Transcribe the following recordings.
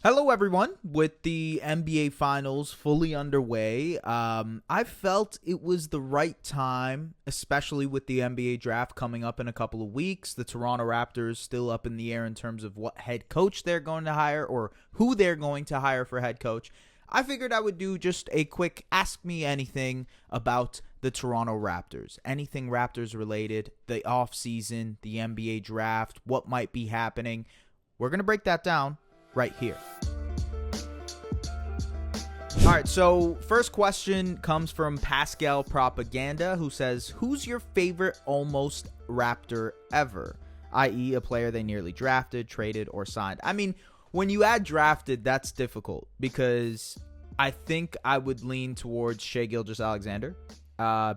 Hello, everyone. With the NBA Finals fully underway, I felt it was the right time, especially with the NBA draft coming up in a couple of weeks. The Toronto Raptors still up in the air in terms of what head coach they're going to hire or who they're going to hire for head coach. I figured I would do just a quick Ask Me Anything about the Toronto Raptors. Anything Raptors related, the offseason, the NBA draft, what might be happening. We're going to break that down right here. All right, so first question comes from Pascal Propaganda, who says, who's your favorite almost Raptor ever? I.e. a player they nearly drafted, traded, or signed. I mean, when you add drafted, that's difficult because I think I would lean towards Shai Gilgeous-Alexander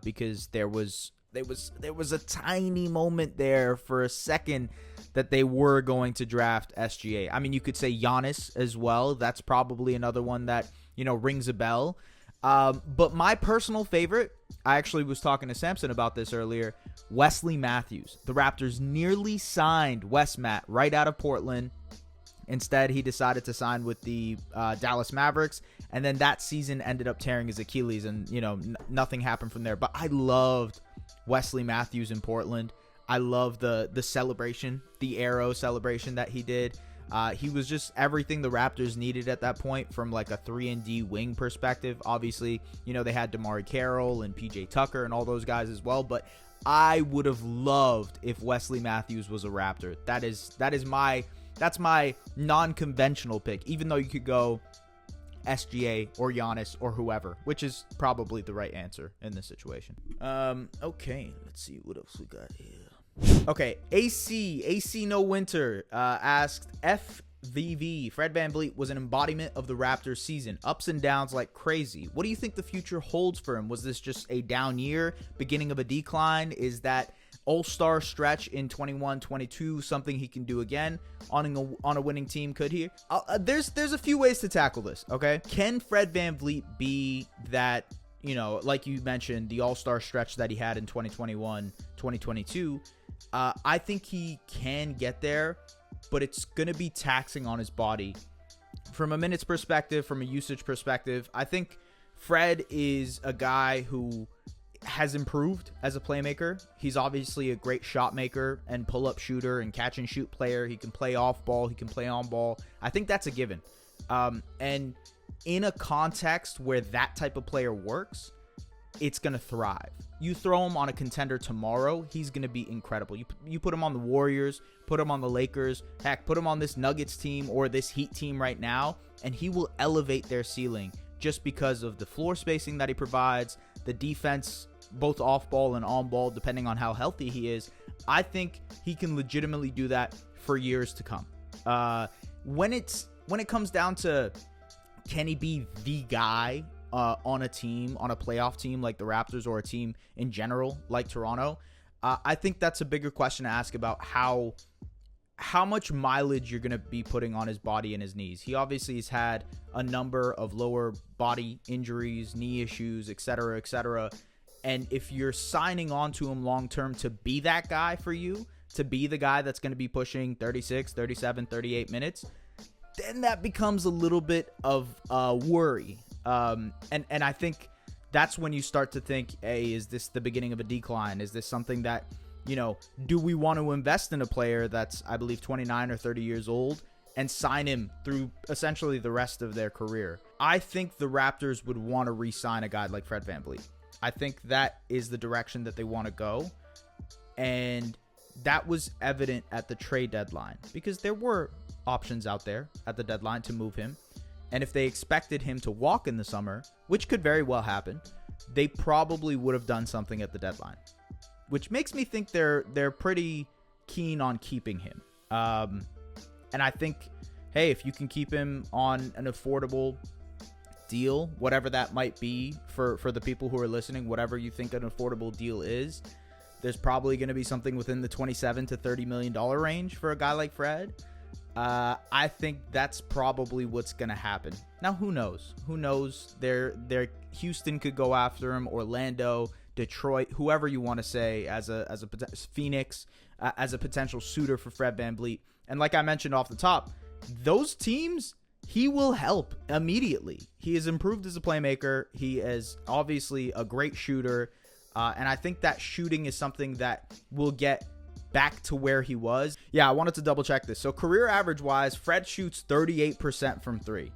because there was a tiny moment there for a second that they were going to draft SGA. I mean, you could say Giannis as well. That's probably another one that, rings a bell. But my personal favorite, I actually was talking to Samson about this earlier, Wesley Matthews. The Raptors nearly signed Wes Matt right out of Portland. Instead, he decided to sign with the Dallas Mavericks, and then that season ended up tearing his Achilles, and, nothing happened from there. But I loved Wesley Matthews in Portland. I love the celebration, the arrow celebration that he did. He was just everything the Raptors needed at that point from like a 3-and-D wing perspective. Obviously, they had DeMar Carroll and PJ Tucker and all those guys as well, but I would have loved if Wesley Matthews was a Raptor. That's my non-conventional pick, even though you could go SGA or Giannis or whoever, which is probably the right answer in this situation. Okay, let's see what else we got here. Okay, AC No Winter asked, FVV, Fred VanVleet was an embodiment of the Raptors season. Ups and downs like crazy. What do you think the future holds for him? Was this just a down year, beginning of a decline? Is that all-star stretch in 21-22 something he can do again on a winning team? Could he? There's a few ways to tackle this, okay? Can Fred VanVleet be that, like you mentioned, the all-star stretch that he had in 2021-2022? I think he can get there, but it's going to be taxing on his body. From a minutes perspective, from a usage perspective, I think Fred is a guy who has improved as a playmaker. He's obviously a great shot maker and pull-up shooter and catch-and-shoot player. He can play off ball. He can play on ball. I think that's a given. And in a context where that type of player works, it's going to thrive. You throw him on a contender tomorrow, he's going to be incredible. You put him on the Warriors, put him on the Lakers, heck, put him on this Nuggets team or this Heat team right now, and he will elevate their ceiling just because of the floor spacing that he provides, the defense, both off ball and on ball, depending on how healthy he is. I think he can legitimately do that for years to come. When it comes down to, can he be the guy on a team, on a playoff team like the Raptors or a team in general like Toronto? I think that's a bigger question to ask about how much mileage you're going to be putting on his body and his knees. He obviously has had a number of lower body injuries, knee issues, etc., etc. And if you're signing on to him long-term to be that guy for you, to be the guy that's going to be pushing 36, 37, 38 minutes, then that becomes a little bit of a worry. And I think that's when you start to think, hey, is this the beginning of a decline? Is this something that, do we want to invest in a player that's, I believe, 29 or 30 years old and sign him through essentially the rest of their career? I think the Raptors would want to re-sign a guy like Fred VanVleet. I think that is the direction that they want to go. And that was evident at the trade deadline because there were options out there at the deadline to move him. And if they expected him to walk in the summer, which could very well happen, they probably would have done something at the deadline, which makes me think they're pretty keen on keeping him. And I think, hey, if you can keep him on an affordable deal, whatever that might be for the people who are listening, whatever you think an affordable deal is, there's probably going to be something within the $27 to $30 million range for a guy like Fred. I think that's probably what's going to happen. Now, who knows? Who knows? Houston could go after him, Orlando, Detroit, whoever you want to say, as a Phoenix, as a potential suitor for Fred VanVleet. And like I mentioned off the top, those teams, he will help immediately. He has improved as a playmaker. He is obviously a great shooter. And I think that shooting is something that will get back to where he was. Yeah, I wanted to double check this. So career average wise, Fred shoots 38% from three.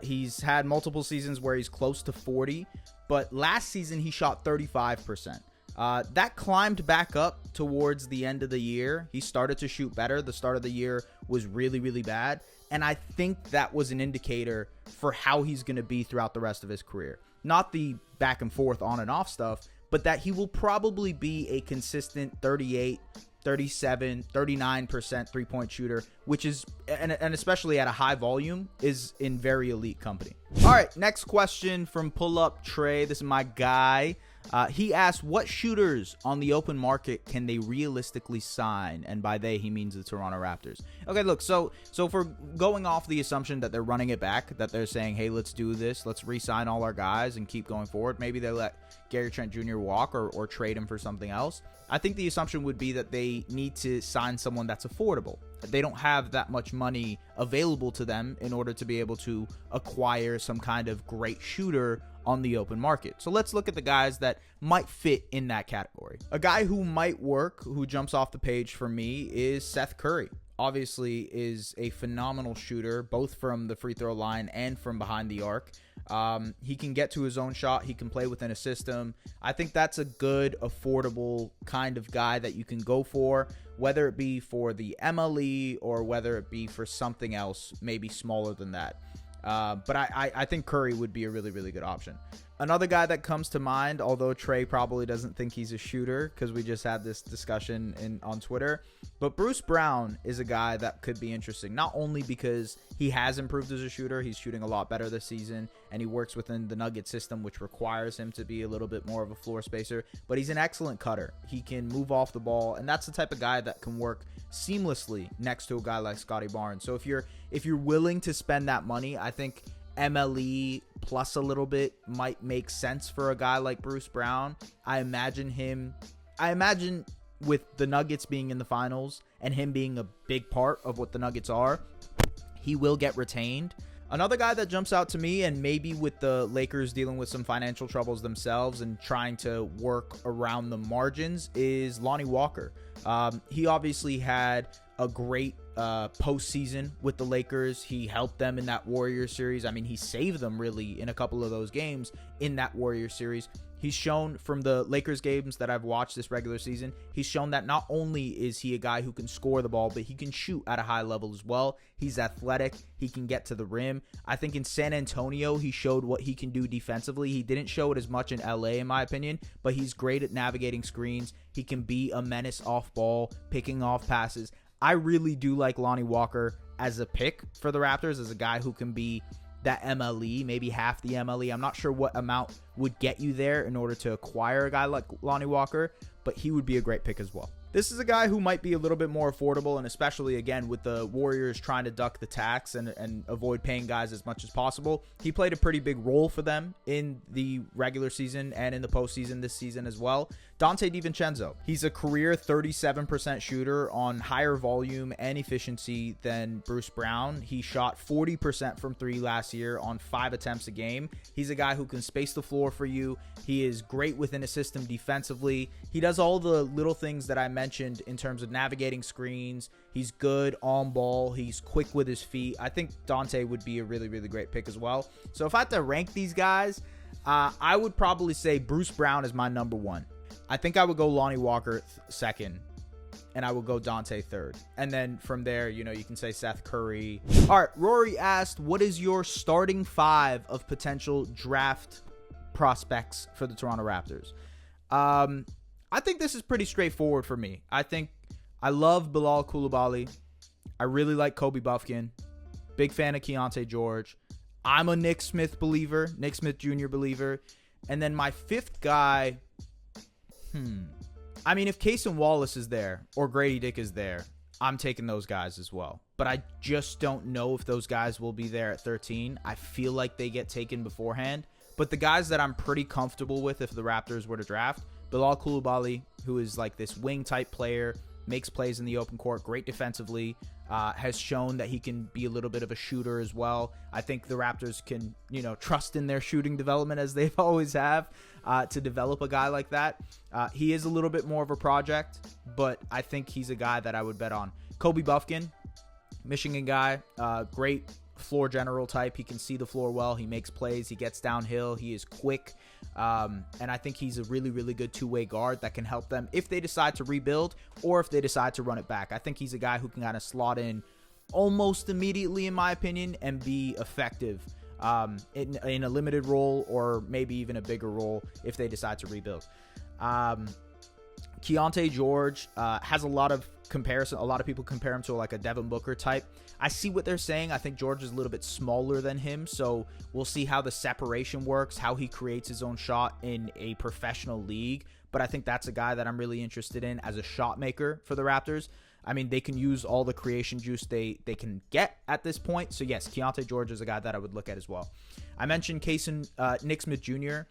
He's had multiple seasons where he's close to 40, but last season he shot 35%. That climbed back up towards the end of the year. He started to shoot better. The start of the year was really, really bad. And I think that was an indicator for how he's going to be throughout the rest of his career. Not the back and forth on and off stuff, but that he will probably be a consistent 38, 37, 39% three-point shooter, which is, and especially at a high volume, is in very elite company. All right, next question from Pull Up Trey. This is my guy. He asked, what shooters on the open market can they realistically sign? And by they, he means the Toronto Raptors. Okay, look, so for going off the assumption that they're running it back, that they're saying, hey, let's do this, let's re-sign all our guys and keep going forward. Maybe they let Gary Trent Jr. walk or trade him for something else. I think the assumption would be that they need to sign someone that's affordable. They don't have that much money available to them in order to be able to acquire some kind of great shooter on the open market. So let's look at the guys that might fit in that category. A guy who might work, who jumps off the page for me, is Seth Curry. Obviously is a phenomenal shooter, both from the free throw line and from behind the arc. He can get to his own shot. He can play within a system. I think that's a good, affordable kind of guy that you can go for, whether it be for the MLE or whether it be for something else, maybe smaller than that. But I think Curry would be a really, really good option. Another guy that comes to mind, although Trey probably doesn't think he's a shooter because we just had this discussion on Twitter, but Bruce Brown is a guy that could be interesting, not only because he has improved as a shooter, he's shooting a lot better this season, and he works within the Nugget system, which requires him to be a little bit more of a floor spacer, but he's an excellent cutter. He can move off the ball, and that's the type of guy that can work seamlessly next to a guy like Scotty Barnes. So if you're willing to spend that money, I think MLE plus a little bit might make sense for a guy like Bruce Brown. I imagine with the Nuggets being in the finals and him being a big part of what the Nuggets are, he will get retained. Another guy that jumps out to me, and maybe with the Lakers dealing with some financial troubles themselves and trying to work around the margins, is Lonnie Walker. He obviously had a great postseason with the Lakers. He helped them in that Warriors series. I mean, he saved them really in a couple of those games in that Warriors series. He's shown from the Lakers games that I've watched this regular season, he's shown that not only is he a guy who can score the ball, but he can shoot at a high level as well. He's athletic. He can get to the rim. I think in San Antonio, he showed what he can do defensively. He didn't show it as much in LA, in my opinion, but he's great at navigating screens. He can be a menace off ball, picking off passes. I really do like Lonnie Walker as a pick for the Raptors, as a guy who can be that MLE, maybe half the MLE. I'm not sure what amount would get you there in order to acquire a guy like Lonnie Walker, but he would be a great pick as well. This is a guy who might be a little bit more affordable, and especially, again, with the Warriors trying to duck the tax and avoid paying guys as much as possible. He played a pretty big role for them in the regular season and in the postseason this season as well. Dante DiVincenzo. He's a career 37% shooter on higher volume and efficiency than Bruce Brown. He shot 40% from three last year on 5 attempts a game. He's a guy who can space the floor for you. He is great within a system defensively. He does all the little things that I mentioned in terms of navigating screens. He's good on ball. He's quick with his feet. I think Dante would be a really, really great pick as well. So if I had to rank these guys, I would probably say Bruce Brown is my number one. I think I would go Lonnie Walker second, and I would go Dante third. And then from there, you can say Seth Curry. All right, Rory asked, what is your starting 5 of potential draft prospects for the Toronto Raptors? I think this is pretty straightforward for me. I love Bilal Coulibaly. I really like Kobe Buffkin. Big fan of Keontae George. I'm a Nick Smith believer, Nick Smith Jr. believer. And then my 5th guy, I mean, if Cason Wallace is there or Grady Dick is there, I'm taking those guys as well. But I just don't know if those guys will be there at 13. I feel like they get taken beforehand. But the guys that I'm pretty comfortable with if the Raptors were to draft, Bilal Coulibaly, who is like this wing type player, makes plays in the open court, great defensively. has shown that he can be a little bit of a shooter as well. I think the Raptors can, trust in their shooting development as they've always have to develop a guy like that. He is a little bit more of a project, but I think he's a guy that I would bet on. Kobe Buffkin, Michigan guy, great floor general type. He can see the floor well. He makes plays. He gets downhill. He is quick. And I think he's a really, really good two-way guard that can help them if they decide to rebuild or if they decide to run it back. I think he's a guy who can kind of slot in almost immediately, in my opinion, and be effective in a limited role or maybe even a bigger role if they decide to rebuild. Keontae George has a lot of comparison. A lot of people compare him to like a Devin Booker type. I see what they're saying. I think George is a little bit smaller than him, so we'll see how the separation works, how he creates his own shot in a professional league. But I think that's a guy that I'm really interested in as a shot maker for the Raptors. I mean, they can use all the creation juice they can get at this point. So yes, Keontae George is a guy that I would look at as well. I mentioned Nick Smith Jr.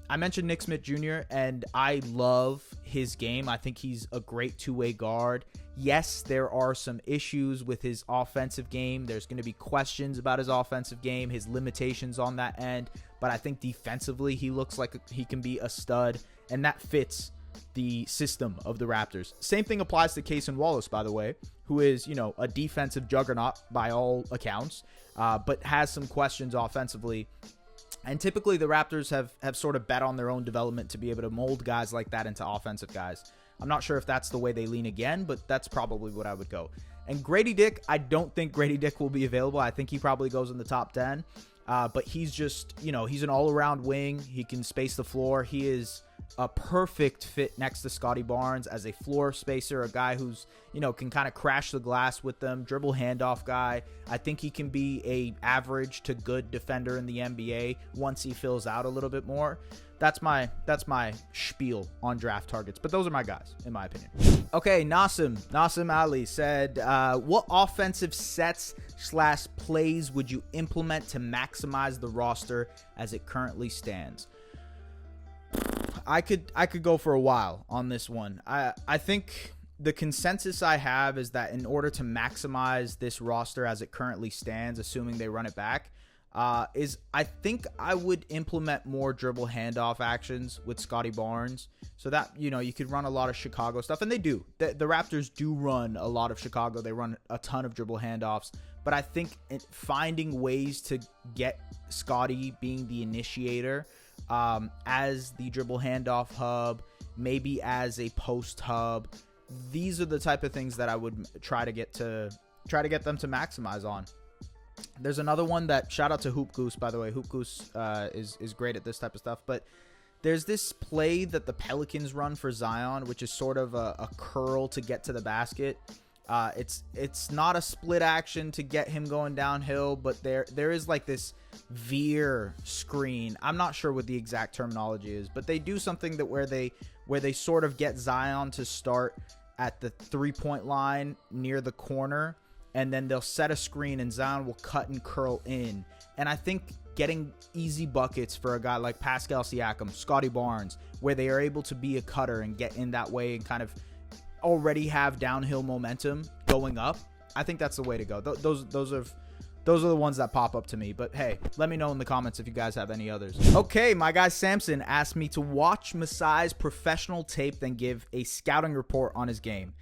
And I love his game. I think he's a great two-way guard. Yes, there are some issues with his offensive game. There's going to be questions about his offensive game, his limitations on that end. But I think defensively, he looks like he can be a stud, and that fits the system of the Raptors. Same thing applies to Cason Wallace, by the way, who is, a defensive juggernaut by all accounts, but has some questions offensively. And typically the Raptors have sort of bet on their own development to be able to mold guys like that into offensive guys. I'm not sure if that's the way they lean again, but that's probably what I would go. And Grady Dick, I don't think Grady Dick will be available. I think he probably goes in the top 10. But he's just, he's an all-around wing. He can space the floor. He is a perfect fit next to Scotty Barnes as a floor spacer, a guy who's, can kind of crash the glass with them, dribble handoff guy. I think he can be a average to good defender in the NBA once he fills out a little bit more. That's my spiel on draft targets, but those are my guys, in my opinion. Okay, Nassim Ali said, what offensive sets / plays would you implement to maximize the roster as it currently stands? I could go for a while on this one. I think the consensus I have is that in order to maximize this roster as it currently stands, assuming they run it back, is I think I would implement more dribble handoff actions with Scotty Barnes so that, you could run a lot of Chicago stuff. And they do. The Raptors do run a lot of Chicago. They run a ton of dribble handoffs. But I think finding ways to get Scotty being the initiator as the dribble handoff hub, maybe as a post hub, these are the type of things that I would try to get them to maximize on. There's another one that, shout out to Hoop Goose, by the way. Hoop Goose is great at this type of stuff. But there's this play that the Pelicans run for Zion, which is sort of a curl to get to the basket. It's not a split action to get him going downhill, but there is like this veer screen. I'm not sure what the exact terminology is, but they do something that where they sort of get Zion to start at the 3-point line near the corner, and then they'll set a screen and Zion will cut and curl in. And I think getting easy buckets for a guy like Pascal Siakam, Scotty Barnes, where they are able to be a cutter and get in that way and kind of already have downhill momentum going up, I think that's the way to go. Those are the ones that pop up to me. But hey, let me know in the comments if you guys have any others. Okay, my guy Samson asked me to watch Masai's professional tape, then give a scouting report on his game.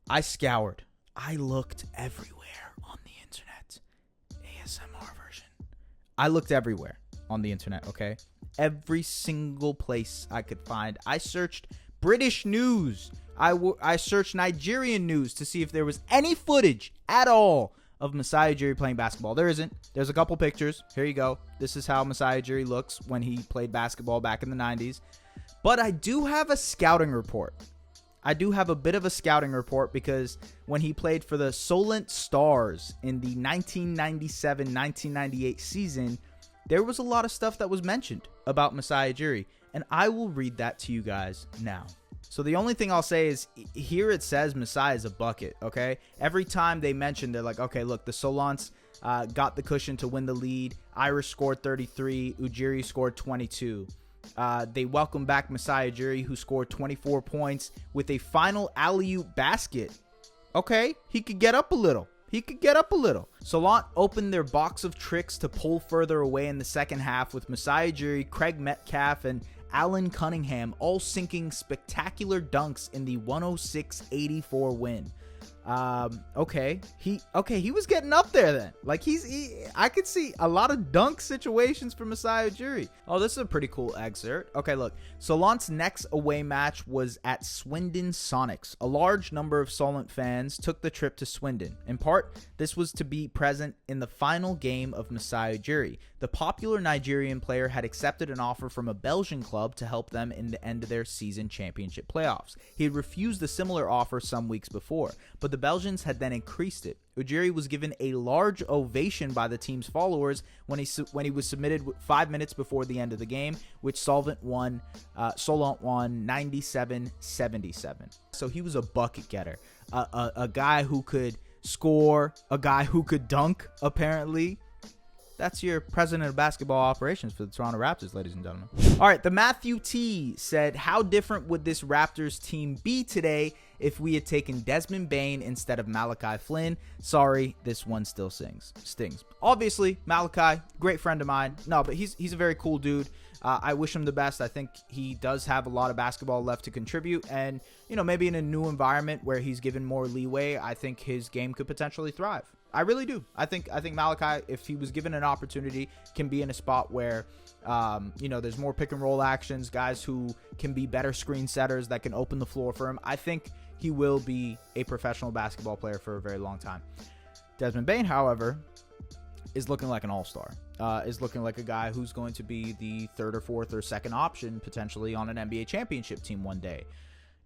I scoured. I looked everywhere on the internet. ASMR version. I looked everywhere on the internet, okay? Every single place I could find. I searched British news. I searched Nigerian news to see if there was any footage at all of Masai Ujiri playing basketball. There isn't. There's a couple pictures. Here you go. This is how Masai Ujiri looks when he played basketball back in the 90s. But I do have a scouting report. I do have a bit of a scouting report because when he played for the Solent Stars in the 1997-1998 season, there was a lot of stuff that was mentioned about Masai Ujiri, and I will read that to you guys now. So the only thing I'll say is here it says Masai is a bucket, okay? Every time they mention, they're like, okay, look, the Solents got the cushion to win the lead. Irish scored 33. Ujiri scored 22. They welcome back Masai Ujiri, who scored 24 points with a final alley-oop basket. Okay, he could get up a little. He could get up a little. Salant opened their box of tricks to pull further away in the second half with Masai Ujiri, Craig Metcalf, and Alan Cunningham all sinking spectacular dunks in the 106-84 win. Okay, he was getting up there then. Like I could see a lot of dunk situations for Masai Ujiri. Oh, this is a pretty cool excerpt. Okay, look, Solant's next away match was at Swindon Sonics. A large number of Solent fans took the trip to Swindon. In part, this was to be present in the final game of Masai Ujiri. The popular Nigerian player had accepted an offer from a Belgian club to help them in the end of their season championship playoffs. He had refused a similar offer some weeks before, but the Belgians had then increased it. Ujiri was given a large ovation by the team's followers when he was submitted 5 minutes before the end of the game, which Solent won 97-77. So he was a bucket getter, a guy who could score, a guy who could dunk, apparently. That's your president of basketball operations for the Toronto Raptors, ladies and gentlemen. All right, the Matthew T said, how different would this Raptors team be today if we had taken Desmond Bain instead of Malachi Flynn? Sorry, this one still stings. Obviously, Malachi, great friend of mine. No, but he's a very cool dude. I wish him the best. I think he does have a lot of basketball left to contribute. And, maybe in a new environment where he's given more leeway, I think his game could potentially thrive. I really do. I think Malachi, if he was given an opportunity, can be in a spot where, there's more pick and roll actions, guys who can be better screen setters that can open the floor for him. I think he will be a professional basketball player for a very long time. Desmond Bain, however, is looking like an all-star. Is looking like a guy who's going to be the third or fourth or second option potentially on an NBA championship team one day.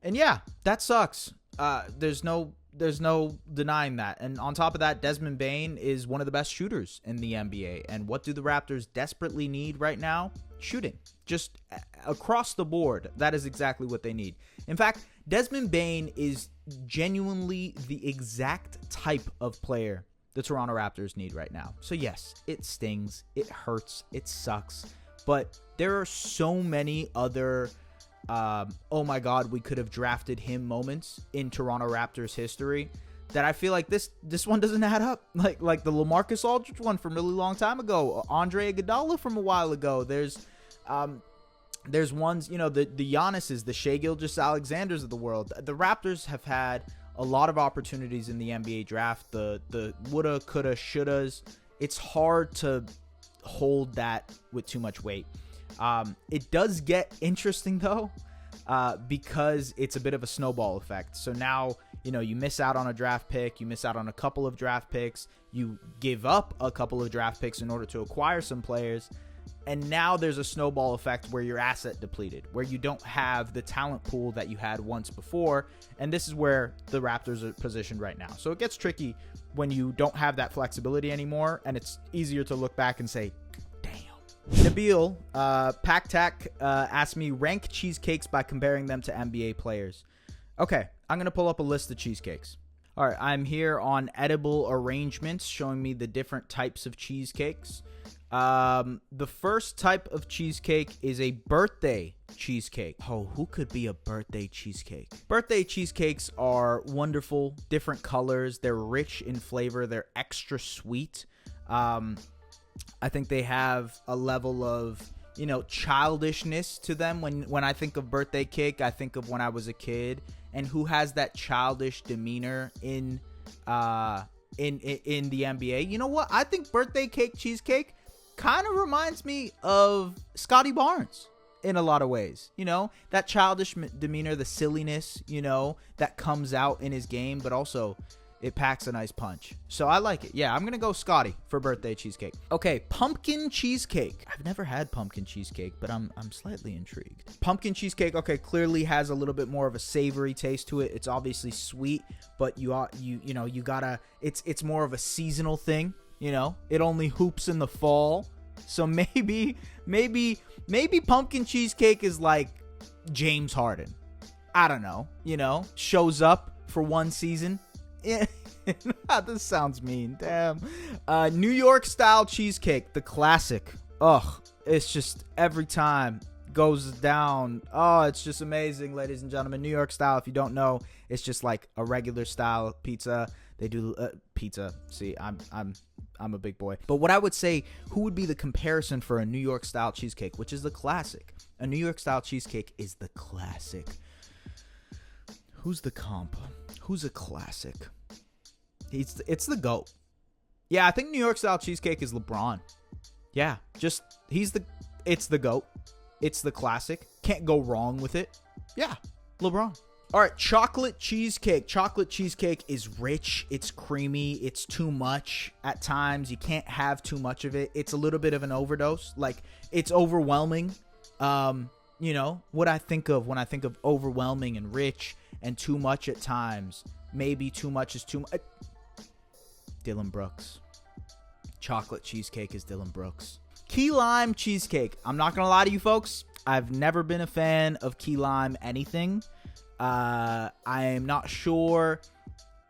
And yeah, that sucks. There's no denying that. And on top of that, Desmond Bain is one of the best shooters in the NBA. And what do the Raptors desperately need right now? Shooting. Just across the board, that is exactly what they need. In fact, Desmond Bain is genuinely the exact type of player the Toronto Raptors need right now. So yes, it stings, it hurts, it sucks, but there are so many other oh my god, we could have drafted him moments in Toronto Raptors history that I feel like this one doesn't add up. Like the LaMarcus Aldridge one from a really long time ago, Andre Iguodala from a while ago. There's ones, the Giannis's, the Shai Gilgeous-Alexanders of the world. The Raptors have had a lot of opportunities in the NBA draft. The woulda, coulda, shouldas. It's hard to hold that with too much weight. It does get interesting though, because it's a bit of a snowball effect. So now, you miss out on a draft pick, you miss out on a couple of draft picks, you give up a couple of draft picks in order to acquire some players. And now there's a snowball effect where your asset depleted, where you don't have the talent pool that you had once before. And this is where the Raptors are positioned right now. So it gets tricky when you don't have that flexibility anymore. And it's easier to look back and say, Nabil Paktak asked me, rank cheesecakes by comparing them to NBA players. Okay, I'm going to pull up a list of cheesecakes. All right, I'm here on edible arrangements showing me the different types of cheesecakes. The first type of cheesecake is a birthday cheesecake. Oh, who could be a birthday cheesecake? Birthday cheesecakes are wonderful, different colors. They're rich in flavor. They're extra sweet. I think they have a level of, childishness to them. When I think of birthday cake, I think of when I was a kid, and who has that childish demeanor in the NBA. You know what? I think birthday cake cheesecake kind of reminds me of Scotty Barnes in a lot of ways. That childish demeanor, the silliness, that comes out in his game, but also it packs a nice punch. So I like it. Yeah, I'm going to go Scotty for birthday cheesecake. Okay, pumpkin cheesecake. I've never had pumpkin cheesecake, but I'm slightly intrigued. Pumpkin cheesecake, okay, clearly has a little bit more of a savory taste to it. It's obviously sweet, but you gotta, it's more of a seasonal thing. It only hoops in the fall. So maybe pumpkin cheesecake is like James Harden. I don't know, shows up for one season. Yeah, this sounds mean. Damn. New York style cheesecake, the classic. Ugh, it's just every time goes down. Oh, it's just amazing, ladies and gentlemen. New York style, if you don't know, it's just like a regular style pizza. They do pizza. See, I'm a big boy. But what I would say, who would be the comparison for a New York style cheesecake, which is the classic? A New York style cheesecake is the classic. Who's the comp? Who's a classic? It's the GOAT. Yeah, I think New York style cheesecake is LeBron. Yeah, it's the GOAT. It's the classic. Can't go wrong with it. Yeah, LeBron. All right, chocolate cheesecake. Chocolate cheesecake is rich. It's creamy. It's too much at times. You can't have too much of it. It's a little bit of an overdose. Like, it's overwhelming. What I think of when I think of overwhelming and rich and too much at times. Maybe too much is too much. Dylan Brooks. Chocolate cheesecake is Dylan Brooks. Key lime cheesecake. I'm not going to lie to you folks. I've never been a fan of key lime anything. I'm not sure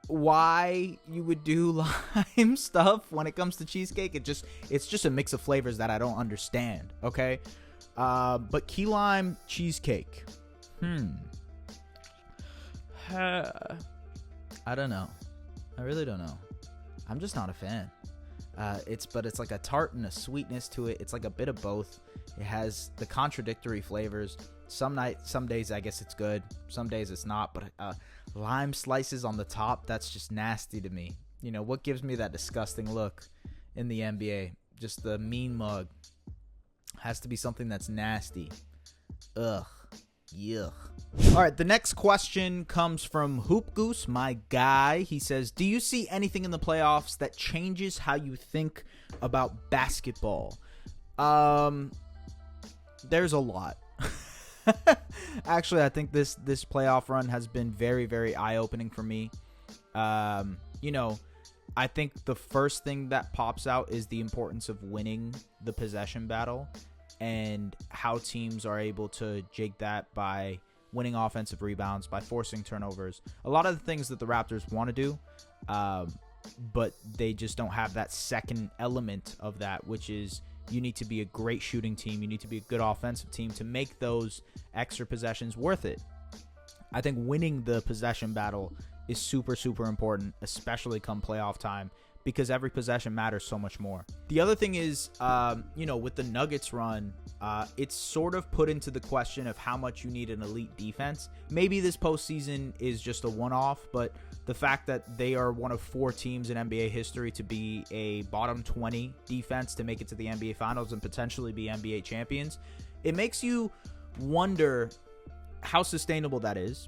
why you would do lime stuff when it comes to cheesecake. It's just a mix of flavors that I don't understand. Okay. But key lime cheesecake. I don't know. I really don't know. I'm just not a fan. It's like a tart and a sweetness to it. It's like a bit of both. It has the contradictory flavors. Some days I guess it's good. Some days it's not. But lime slices on the top, that's just nasty to me. You know, what gives me that disgusting look in the NBA? Just the mean mug. Has to be something that's nasty. Ugh. Yuck. All right, the next question comes from Hoop Goose, my guy. He says, do you see anything in the playoffs that changes how you think about basketball? There's a lot. Actually, I think this playoff run has been very, very eye-opening for me. I think the first thing that pops out is the importance of winning the possession battle and how teams are able to jig that by winning offensive rebounds, by forcing turnovers. A lot of the things that the Raptors want to do, but they just don't have that second element of that, which is you need to be a great shooting team. You need to be a good offensive team to make those extra possessions worth it. I think winning the possession battle is super, super important, especially come playoff time, because every possession matters so much more. The other thing is, with the Nuggets run, it's sort of put into the question of how much you need an elite defense. Maybe this postseason is just a one-off, but the fact that they are one of 4 teams in NBA history to be a bottom 20 defense to make it to the NBA Finals and potentially be NBA champions, it makes you wonder how sustainable that is.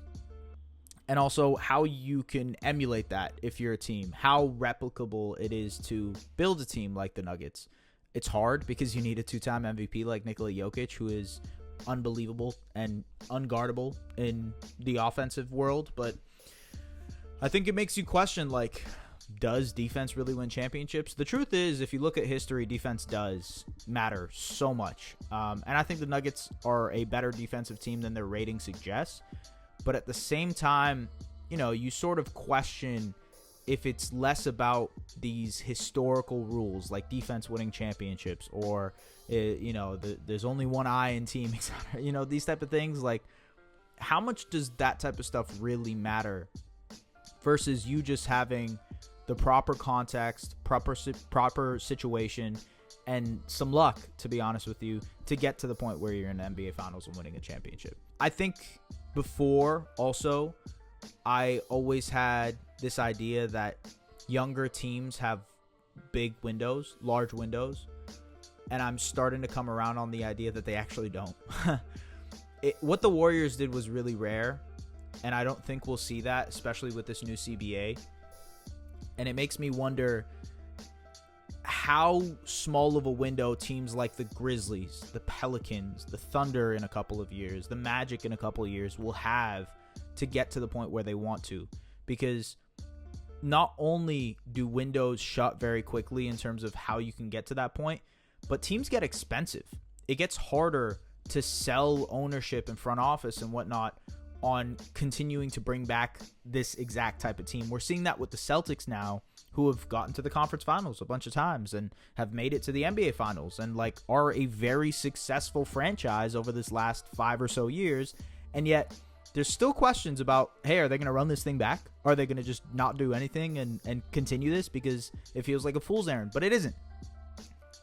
And also how you can emulate that if you're a team, how replicable it is to build a team like the Nuggets. It's hard because you need a 2-time MVP like Nikola Jokic, who is unbelievable and unguardable in the offensive world. But I think it makes you question, does defense really win championships? The truth is, if you look at history, defense does matter so much. And I think the Nuggets are a better defensive team than their rating suggests. But at the same time, you sort of question if it's less about these historical rules like defense winning championships or, there's only one eye in team, etc. These type of things. Like, how much does that type of stuff really matter versus you just having the proper context, proper situation, and some luck, to be honest with you, to get to the point where you're in the NBA Finals and winning a championship? I think before, also, I always had this idea that younger teams have big windows, large windows, and I'm starting to come around on the idea that they actually don't. What the Warriors did was really rare, and I don't think we'll see that, especially with this new CBA. And it makes me wonder how small of a window teams like the Grizzlies, the Pelicans, the Thunder in a couple of years, the Magic in a couple of years will have to get to the point where they want to. Because not only do windows shut very quickly in terms of how you can get to that point, but teams get expensive. It gets harder to sell ownership and front office and whatnot on continuing to bring back this exact type of team. We're seeing that with the Celtics now, who have gotten to the conference finals a bunch of times and have made it to the NBA Finals and are a very successful franchise over this last 5 or so years. And yet there's still questions about, hey, are they going to run this thing back? Are they going to just not do anything and continue this because it feels like a fool's errand? But it isn't.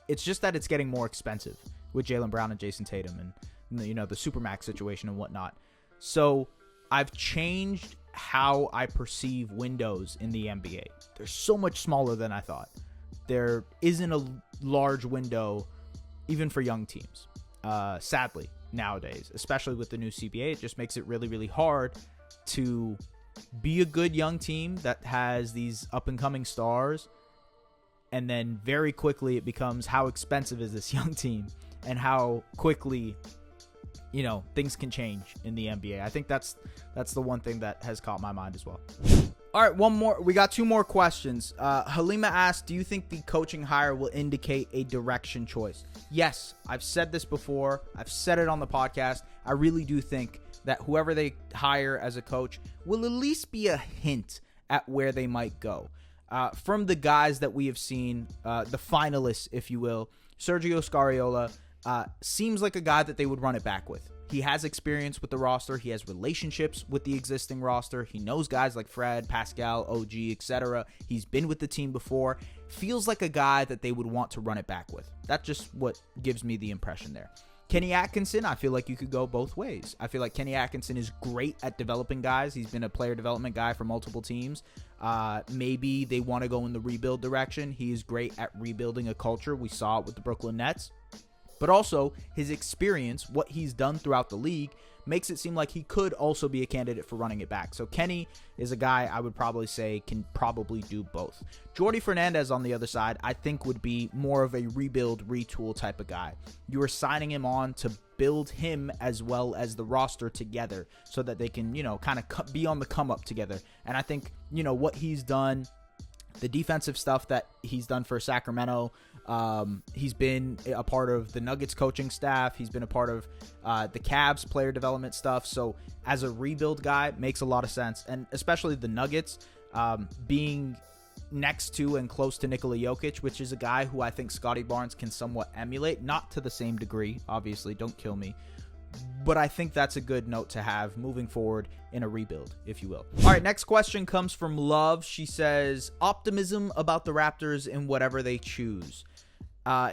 It's just that it's getting more expensive with Jaylen Brown and Jason Tatum and the Supermax situation and whatnot. So I've changed how I perceive windows in the NBA. They're so much smaller than I thought. There isn't a large window even for young teams. Sadly, nowadays, especially with the new CBA, it just makes it really, really hard to be a good young team that has these up-and-coming stars, and then very quickly it becomes how expensive is this young team and how quickly things can change in the NBA. I think that's the one thing that has caught my mind as well. All right, one more. We got two more questions. Halima asked, do you think the coaching hire will indicate a direction choice? Yes, I've said this before. I've said it on the podcast. I really do think that whoever they hire as a coach will at least be a hint at where they might go. From the guys that we have seen, the finalists, if you will, Sergio Scariolo seems like a guy that they would run it back with. He has experience with the roster. He has relationships with the existing roster. He knows guys like Fred, Pascal, OG, etc. He's been with the team before. Feels like a guy that they would want to run it back with. That's just what gives me the impression there. Kenny Atkinson, I feel like you could go both ways. I feel like Kenny Atkinson is great at developing guys. He's been a player development guy for multiple teams. Maybe they want to go in the rebuild direction. He is great at rebuilding a culture. We saw it with the Brooklyn Nets. But also, his experience, what he's done throughout the league, makes it seem like he could also be a candidate for running it back. So Kenny is a guy I would probably say can probably do both. Jordi Fernandez on the other side, I think would be more of a rebuild, retool type of guy. You are signing him on to build him as well as the roster together so that they can, kind of be on the come up together. And I think, what he's done, the defensive stuff that he's done for Sacramento, he's been a part of the Nuggets coaching staff. He's been a part of the Cavs player development stuff. So as a rebuild guy, makes a lot of sense. And especially the Nuggets being next to and close to Nikola Jokic, which is a guy who I think Scotty Barnes can somewhat emulate. Not to the same degree, obviously, don't kill me. But I think that's a good note to have moving forward in a rebuild, if you will. All right, next question comes from Love. She says, optimism about the Raptors in whatever they choose,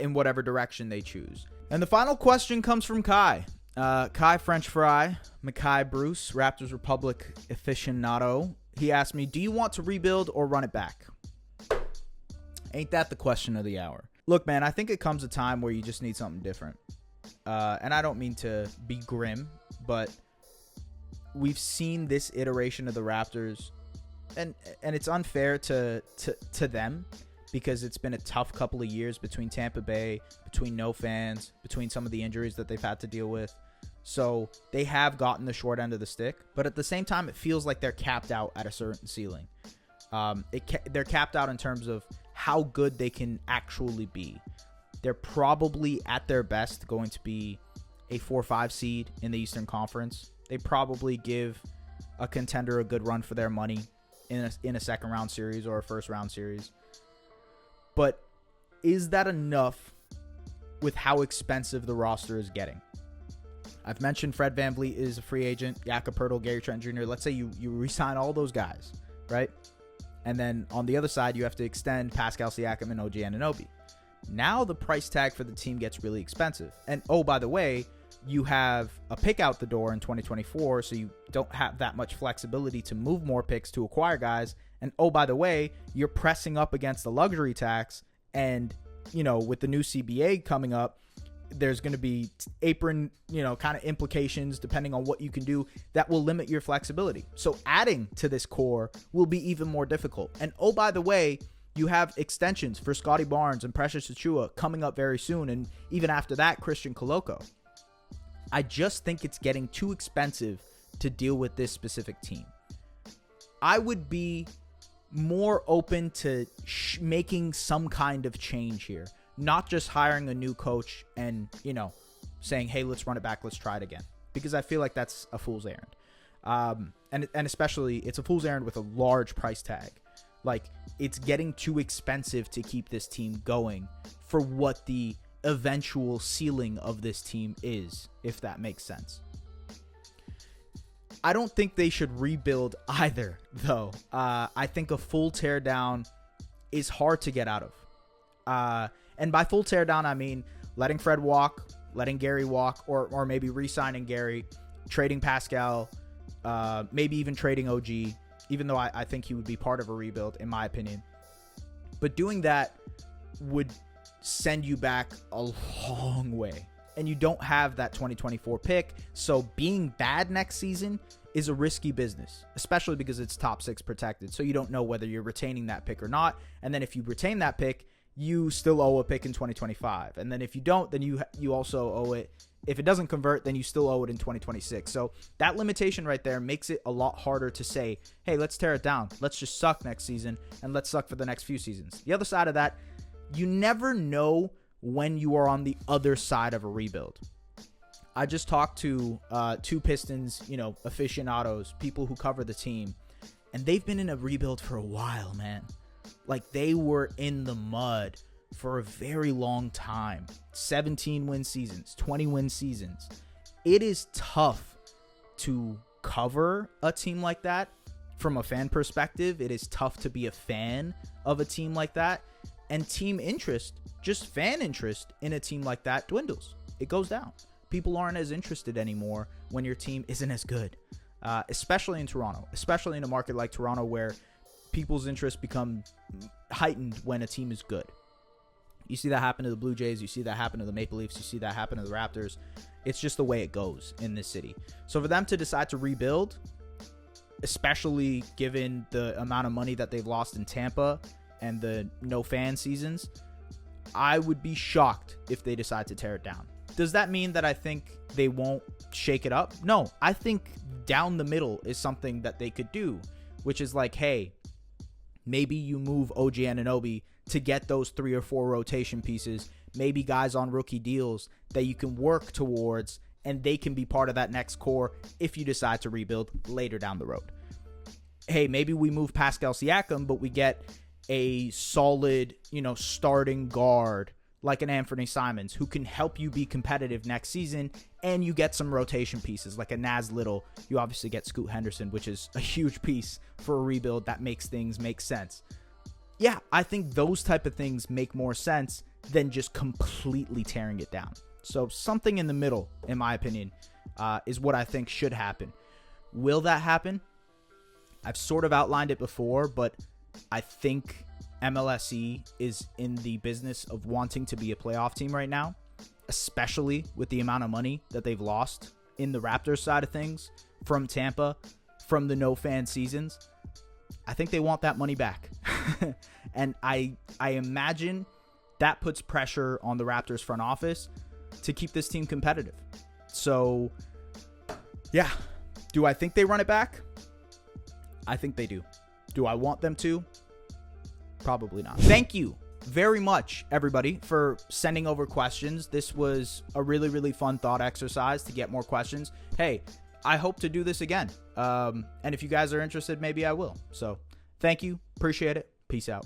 in whatever direction they choose. And the final question comes from Kai. Kai French Fry, Mackay Bruce, Raptors Republic aficionado. He asked me, do you want to rebuild or run it back? Ain't that the question of the hour? Look, man, I think it comes a time where you just need something different. And I don't mean to be grim, but we've seen this iteration of the Raptors, and it's unfair to them because it's been a tough couple of years between Tampa Bay, between no fans, between some of the injuries that they've had to deal with. So they have gotten the short end of the stick, but at the same time, it feels like they're capped out at a certain ceiling. They're capped out in terms of how good they can actually be. They're probably at their best going to be a 4-5 seed in the Eastern Conference. They probably give a contender a good run for their money in a second round series or a first round series. But is that enough with how expensive the roster is getting? I've mentioned Fred VanVleet is a free agent, Jakob Poeltl, Gary Trent Jr. Let's say you re-sign all those guys, right? And then on the other side, you have to extend Pascal Siakam and OG Anunoby. Now the price tag for the team gets really expensive. And oh, by the way, you have a pick out the door in 2024, so you don't have that much flexibility to move more picks to acquire guys. And oh, by the way, you're pressing up against the luxury tax. And, with the new CBA coming up, there's going to be apron, kind of implications depending on what you can do that will limit your flexibility. So adding to this core will be even more difficult. And oh, by the way, you have extensions for Scotty Barnes and Precious Achiuwa coming up very soon. And even after that, Christian Koloko. I just think it's getting too expensive to deal with this specific team. I would be more open to making some kind of change here. Not just hiring a new coach and, saying, hey, let's run it back. Let's try it again. Because I feel like that's a fool's errand. And especially it's a fool's errand with a large price tag. Like, it's getting too expensive to keep this team going for what the eventual ceiling of this team is, if that makes sense. I don't think they should rebuild either, though. I think a full teardown is hard to get out of. And by full teardown, I mean letting Fred walk, letting Gary walk, or maybe re-signing Gary, trading Pascal, maybe even trading OG, even though I think he would be part of a rebuild, in my opinion. But doing that would send you back a long way. And you don't have that 2024 pick. So being bad next season is a risky business, especially because it's top 6 protected. So you don't know whether you're retaining that pick or not. And then if you retain that pick, you still owe a pick in 2025. And then if you don't, then you also owe it. If it doesn't convert, then you still owe it in 2026. So that limitation right there makes it a lot harder to say, hey, let's tear it down. Let's just suck next season and let's suck for the next few seasons. The other side of that, you never know when you are on the other side of a rebuild. I just talked to 2 Pistons, aficionados, people who cover the team, and they've been in a rebuild for a while, man. Like, they were in the mud for a very long time. 17-win seasons, 20-win seasons. It is tough to cover a team like that from a fan perspective. It is tough to be a fan of a team like that. And team interest, just fan interest in a team like that dwindles. It goes down. People aren't as interested anymore when your team isn't as good, especially in Toronto, especially in a market like Toronto where people's interest become heightened when a team is good. You see that happen to the Blue Jays. You see that happen to the Maple Leafs. You see that happen to the Raptors. It's just the way it goes in this city. So for them to decide to rebuild, especially given the amount of money that they've lost in Tampa and the no fan seasons, I would be shocked if they decide to tear it down. Does that mean that I think they won't shake it up? No, I think down the middle is something that they could do, which is like, hey, maybe you move OG Anunoby to get those 3 or 4 rotation pieces, maybe guys on rookie deals that you can work towards, and they can be part of that next core if you decide to rebuild later down the road. Hey, maybe we move Pascal Siakam, but we get a solid, starting guard like an Anthony Simons who can help you be competitive next season, and you get some rotation pieces like a Naz Little. You obviously get Scoot Henderson, which is a huge piece for a rebuild that makes things make sense. Yeah, I think those type of things make more sense than just completely tearing it down. So something in the middle, in my opinion, is what I think should happen. Will that happen? I've sort of outlined it before, but I think MLSE is in the business of wanting to be a playoff team right now, especially with the amount of money that they've lost in the Raptors side of things from Tampa, from the no fan seasons. I think they want that money back. And I imagine that puts pressure on the Raptors front office to keep this team competitive. So, yeah. Do I think they run it back? I think they do. Do I want them to? Probably not. Thank you very much, everybody, for sending over questions. This was a really, really fun thought exercise to get more questions. Hey, I hope to do this again. And if you guys are interested, maybe I will. So thank you. Appreciate it. Peace out.